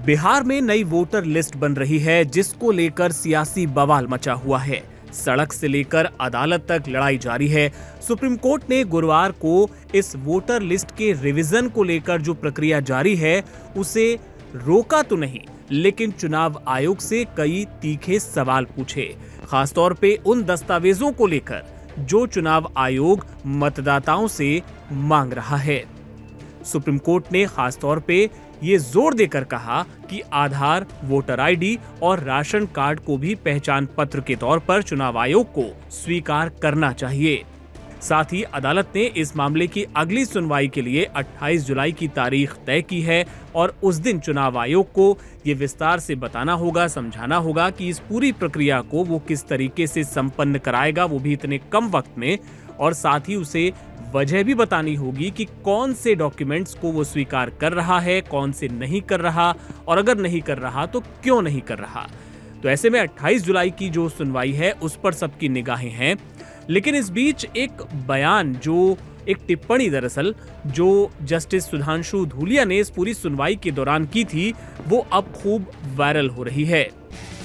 बिहार में नई voter list बन रही है, जिसको लेकर सियासी बवाल मचा हुआ है। सड़क से लेकर अदालत तक लड़ाई जारी है। सुप्रीम कोर्ट ने गुरुवार को इस वोटर लिस्ट के रिवीजन को लेकर जो प्रक्रिया जारी है उसे रोका तो नहीं, लेकिन चुनाव आयोग से कई तीखे सवाल पूछे, खासतौर पे उन दस्तावेजों को लेकर जो चुनाव आयोग मतदाताओं से मांग रहा है। सुप्रीम कोर्ट ने खासतौर पे ये जोर देकर कहा कि आधार, वोटर आईडी और राशन कार्ड को भी पहचान पत्र के तौर पर चुनाव आयोग को स्वीकार करना चाहिए। साथ ही अदालत ने इस मामले की अगली सुनवाई के लिए 28 जुलाई की तारीख तय की है और उस दिन चुनाव आयोग को ये विस्तार से बताना होगा, समझाना होगा कि इस पूरी प्रक्रिया को वो किस तरीके से संपन्न कराएगा, वो भी इतने कम वक्त में, और साथ ही उसे वजह भी बतानी होगी कि कौन से डॉक्यूमेंट्स को वो स्वीकार कर रहा है, कौन से नहीं कर रहा, और अगर नहीं कर रहा तो क्यों नहीं कर रहा। तो ऐसे में 28 जुलाई की जो सुनवाई है उस पर सबकी निगाहें हैं। लेकिन इस बीच एक बयान, जो एक टिप्पणी दरअसल जो जस्टिस सुधांशु धूलिया ने इस पूरी सुनवाई के दौरान की थी, वो अब खूब वायरल हो रही है।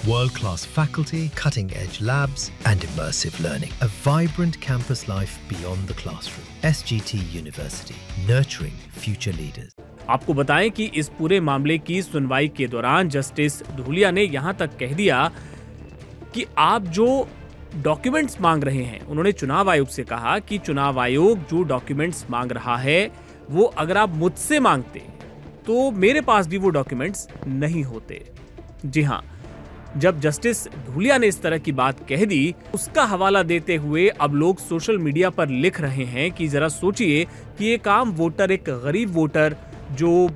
World-class faculty, cutting-edge labs and immersive learning. A vibrant campus life beyond the classroom. SGT University, nurturing future leaders. आपको बताएं कि इस पूरे मामले की सुनवाई के दौरान जस्टिस धूलिया ने यहां तक कह दिया कि आप जो डॉक्यूमेंट्स मांग रहे हैं, उन्होंने चुनाव आयोग से कहा कि चुनाव आयोग जो डॉक्यूमेंट्स मांग रहा है वो अगर आप मुझसे मांगते तो मेरे पास भी वो डॉक्यूमेंट्स नहीं होते। जी हां, जब जस्टिस धूलिया ने इस तरह की बात कह दी, उसका हवाला देते हुए अब लोग सोशल मीडिया पर लिख रहे हैं कि जरा सोचिए कि ये काम वोटर, एक गरीब वोटर जो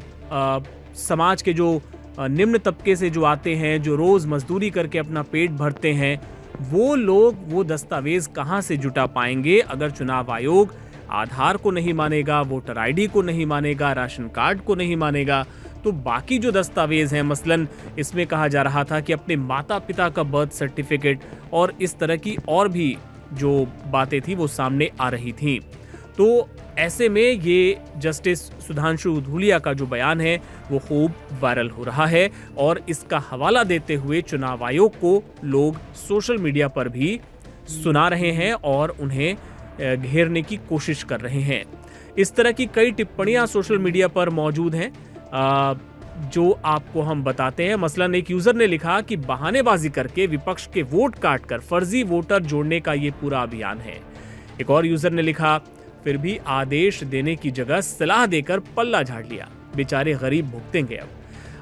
समाज के जो निम्न तबके से जो आते हैं, जो रोज मजदूरी करके अपना पेट भरते हैं, वो लोग वो दस्तावेज कहां से जुटा पाएंगे अगर चुनाव आयोग आधार को नहीं मानेगा, वोटर आईडी को नहीं मानेगा, राशन कार्ड को नहीं मानेगा, तो बाकी जो दस्तावेज हैं, मसलन इसमें कहा जा रहा था कि अपने माता पिता का बर्थ सर्टिफिकेट और इस तरह की और भी जो बातें थी वो सामने आ रही थी। तो ऐसे में ये जस्टिस सुधांशु धूलिया का जो बयान है वो खूब वायरल हो रहा है और इसका हवाला देते हुए चुनाव आयोग को लोग सोशल मीडिया पर भी सुना रहे हैं और उन्हें घेरने की कोशिश कर रहे हैं। इस तरह की कई टिप्पणियां सोशल मीडिया पर मौजूद हैं जो आपको हम बताते हैं। मसलन एक यूजर ने लिखा कि बहानेबाजी करके विपक्ष के वोट काटकर फर्जी वोटर जोड़ने का ये पूरा अभियान है। एक और यूजर ने लिखा, फिर भी आदेश देने की जगह सलाह देकर पल्ला झाड़ लिया, बेचारे गरीब भुगतेंगे। अब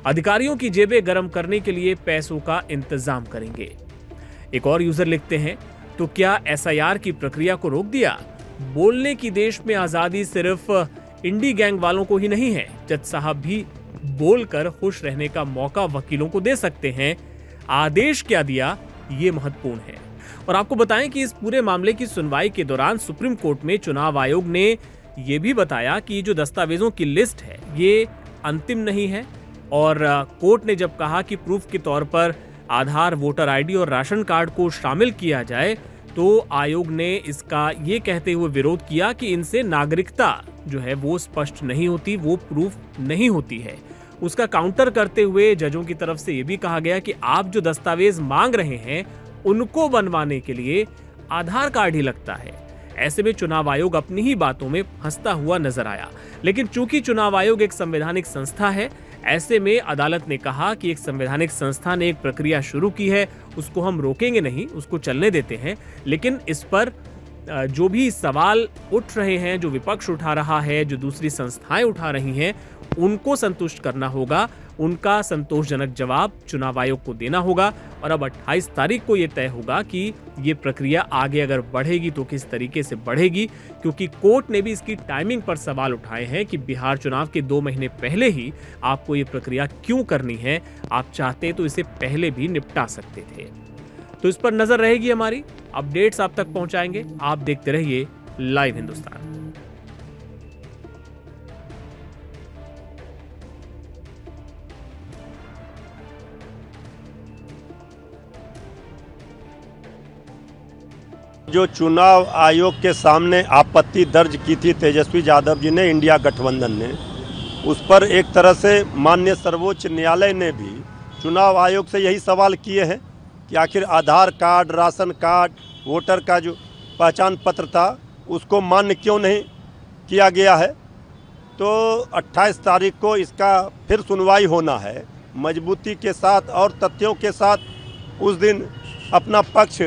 अधिकारियों की जेबें गर्म करने के लिए पैसों का इंतजाम करेंगे। एक और यूजर लिखते हैं, तो क्या एसआईआर की प्रक्रिया को रोक दिया? बोलने की देश में आजादी सिर्फ इंडी गैंग वालों को ही नहीं है, जज साहब भी बोलकर खुश रहने का मौका वकीलों को दे सकते हैं। आदेश क्या दिया, ये महत्वपूर्ण है। और आपको बताएं कि इस पूरे मामले की सुनवाई के दौरान सुप्रीम कोर्ट में चुनाव आयोग ने यह भी बताया कि जो दस्तावेजों की लिस्ट है ये अंतिम नहीं है, और कोर्ट ने जब कहा कि प्रूफ के तौर पर आधार, वोटर आईडी और राशन कार्ड को शामिल किया जाए, तो आयोग ने इसका ये कहते हुए विरोध किया कि इनसे नागरिकता जो है वो स्पष्ट नहीं होती, वो प्रूफ नहीं होती है। उसका काउंटर करते हुए जजों की तरफ से ये भी कहा गया कि आप जो दस्तावेज मांग रहे हैं उनको बनवाने के लिए आधार कार्ड ही लगता है। ऐसे में चुनाव आयोग अपनी ही बातों में फंसता हुआ नजर आया। लेकिन चूंकि चुनाव आयोग एक संवैधानिक संस्था है, ऐसे में अदालत ने कहा कि एक संवैधानिक संस्था ने एक प्रक्रिया शुरू की है, उसको हम रोकेंगे नहीं, उसको चलने देते हैं। लेकिन इस पर जो भी सवाल उठ रहे हैं, जो विपक्ष उठा रहा है, जो दूसरी संस्थाएं उठा रही हैं, उनको संतुष्ट करना होगा, उनका संतोषजनक जवाब चुनाव आयोग को देना होगा। और अब 28 तारीख को यह तय होगा कि ये प्रक्रिया आगे अगर बढ़ेगी तो किस तरीके से बढ़ेगी, क्योंकि कोर्ट ने भी इसकी टाइमिंग पर सवाल उठाए हैं कि बिहार चुनाव के 2 महीने पहले ही आपको ये प्रक्रिया क्यों करनी है, आप चाहते तो इसे पहले भी निपटा सकते थे। तो इस पर नजर रहेगी हमारी, अपडेट्स आप तक पहुंचाएंगे। आप देखते रहिए लाइव हिंदुस्तान। जो चुनाव आयोग के सामने आपत्ति दर्ज की थी तेजस्वी यादव जी ने, इंडिया गठबंधन ने, उस पर एक तरह से माननीय सर्वोच्च न्यायालय ने भी चुनाव आयोग से यही सवाल किए हैं कि आखिर आधार कार्ड, राशन कार्ड, वोटर का जो पहचान पत्र था उसको मान्य क्यों नहीं किया गया है। तो 28 तारीख को इसका फिर सुनवाई होना है मजबूती के साथ और तथ्यों के साथ। उस दिन अपना पक्ष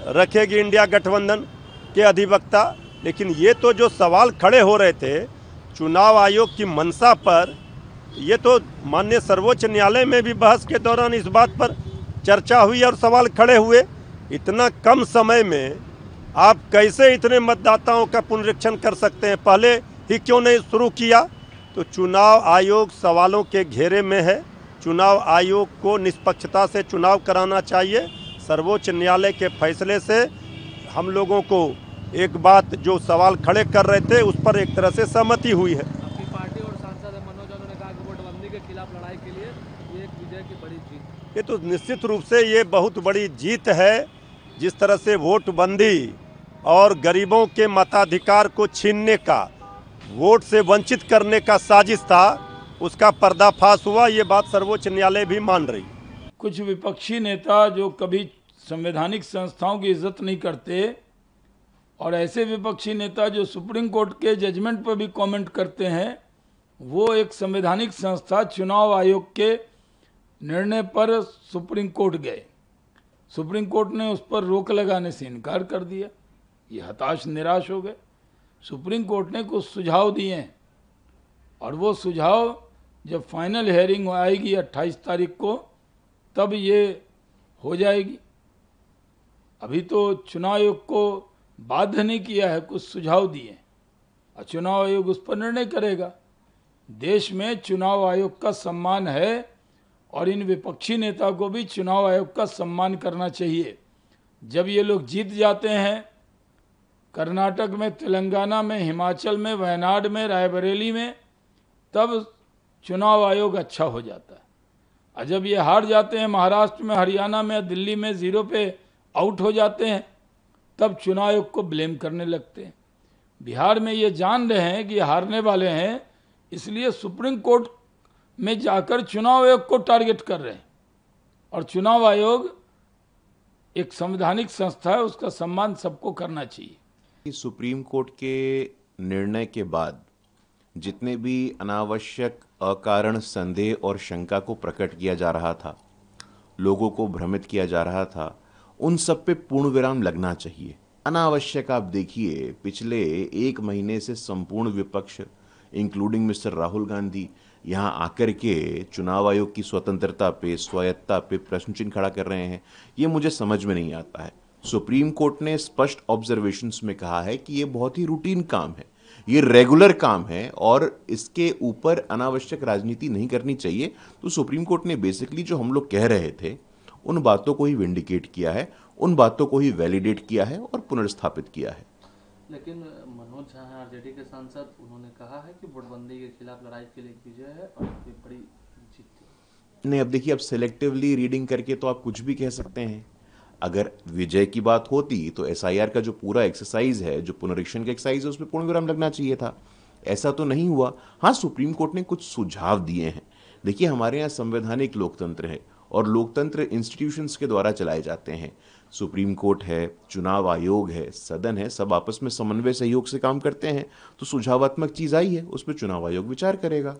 रखेगी इंडिया गठबंधन के अधिवक्ता। लेकिन ये तो जो सवाल खड़े हो रहे थे चुनाव आयोग की मंशा पर, ये तो माननीय सर्वोच्च न्यायालय में भी बहस के दौरान इस बात पर चर्चा हुई और सवाल खड़े हुए। इतना कम समय में आप कैसे इतने मतदाताओं का पुनरीक्षण कर सकते हैं, पहले ही क्यों नहीं शुरू किया। तो चुनाव आयोग सवालों के घेरे में है। चुनाव आयोग को निष्पक्षता से चुनाव कराना चाहिए। सर्वोच्च न्यायालय के फैसले से हम लोगों को एक बात जो सवाल खड़े कर रहे थे उस पर एक तरह से सहमति हुई है। आपकी पार्टी और सांसद मनोज यादव ने कहा कि वोटबंदी के खिलाफ लड़ाई के लिए ये एक विजय की बड़ी जीत। ये तो निश्चित रूप से ये बहुत बड़ी जीत है। जिस तरह से वोटबंदी और गरीबों के मताधिकार को छीनने का, वोट से वंचित करने का साजिश था, उसका पर्दाफाश हुआ। ये बात सर्वोच्च न्यायालय भी मान रही। कुछ विपक्षी नेता जो कभी संवैधानिक संस्थाओं की इज्जत नहीं करते और ऐसे विपक्षी नेता जो सुप्रीम कोर्ट के जजमेंट पर भी कमेंट करते हैं, वो एक संवैधानिक संस्था चुनाव आयोग के निर्णय पर सुप्रीम कोर्ट गए। सुप्रीम कोर्ट ने उस पर रोक लगाने से इनकार कर दिया। ये हताश निराश हो गए। सुप्रीम कोर्ट ने कुछ सुझाव दिए हैं और वो सुझाव जब फाइनल हेयरिंग आएगी 28 तारीख को तब ये हो जाएगी। अभी तो चुनाव आयोग को बाध्य नहीं किया है, कुछ सुझाव दिए और चुनाव आयोग उस पर निर्णय करेगा। देश में चुनाव आयोग का सम्मान है और इन विपक्षी नेता को भी चुनाव आयोग का सम्मान करना चाहिए। जब ये लोग जीत जाते हैं कर्नाटक में, तेलंगाना में, हिमाचल में, वायनाड में, रायबरेली में, तब चुनाव आयोग अच्छा हो जाता है। और जब ये हार जाते हैं महाराष्ट्र में, हरियाणा में, दिल्ली में, जीरो पे आउट हो जाते हैं, तब चुनाव आयोग को ब्लेम करने लगते हैं। बिहार में ये जान रहे हैं कि हारने वाले हैं, इसलिए सुप्रीम कोर्ट में जाकर चुनाव आयोग को टारगेट कर रहे हैं। और चुनाव आयोग एक संवैधानिक संस्था है, उसका सम्मान सबको करना चाहिए। सुप्रीम कोर्ट के निर्णय के बाद जितने भी अनावश्यक अकारण संदेह और शंका को प्रकट किया जा रहा था, लोगों को भ्रमित किया जा रहा था, उन सब पे पूर्ण विराम लगना चाहिए। अनावश्यक आप देखिए, पिछले 1 महीने से संपूर्ण विपक्ष इंक्लूडिंग मिस्टर राहुल गांधी यहाँ आकर के चुनाव आयोग की स्वतंत्रता पे, स्वायत्ता पे प्रश्न चिन्ह खड़ा कर रहे हैं। ये मुझे समझ में नहीं आता है। सुप्रीम कोर्ट ने स्पष्ट ऑब्जर्वेशंस में कहा है कि ये बहुत ही रूटीन काम है, ये रेगुलर काम है और इसके ऊपर अनावश्यक राजनीति नहीं करनी चाहिए। तो सुप्रीम कोर्ट ने बेसिकली जो हम लोग कह रहे थे उन बातों को ही विंडिकेट किया है, उन बातों को ही वैलिडेट किया है और पुनर्स्थापित किया है। लेकिन मनोज झा हैं आरजेडी के सांसद, उन्होंने कहा है कि वोटबंदी के खिलाफ लड़ाई के लिए एक विजय है और ये बड़ी जीत नहीं, अब देखिए, अब सेलेक्टिवली रीडिंग करके तो आप कुछ भी कह सकते हैं। अगर विजय की बात होती तो एसआईआर का जो पूरा एक्सरसाइज है, जो पुनरीक्षण का एक्सरसाइज है, उसमें पूर्ण विराम लगना चाहिए था। ऐसा तो नहीं हुआ। हाँ, सुप्रीम कोर्ट ने कुछ सुझाव दिए हैं। देखिए, हमारे यहाँ संवैधानिक लोकतंत्र है और लोकतंत्र इंस्टीट्यूशंस के द्वारा चलाए जाते हैं। सुप्रीम कोर्ट है, चुनाव आयोग है, सदन है, सब आपस में समन्वय सहयोग से काम करते हैं। तो सुझावात्मक चीज आई है, उस पर चुनाव आयोग विचार करेगा।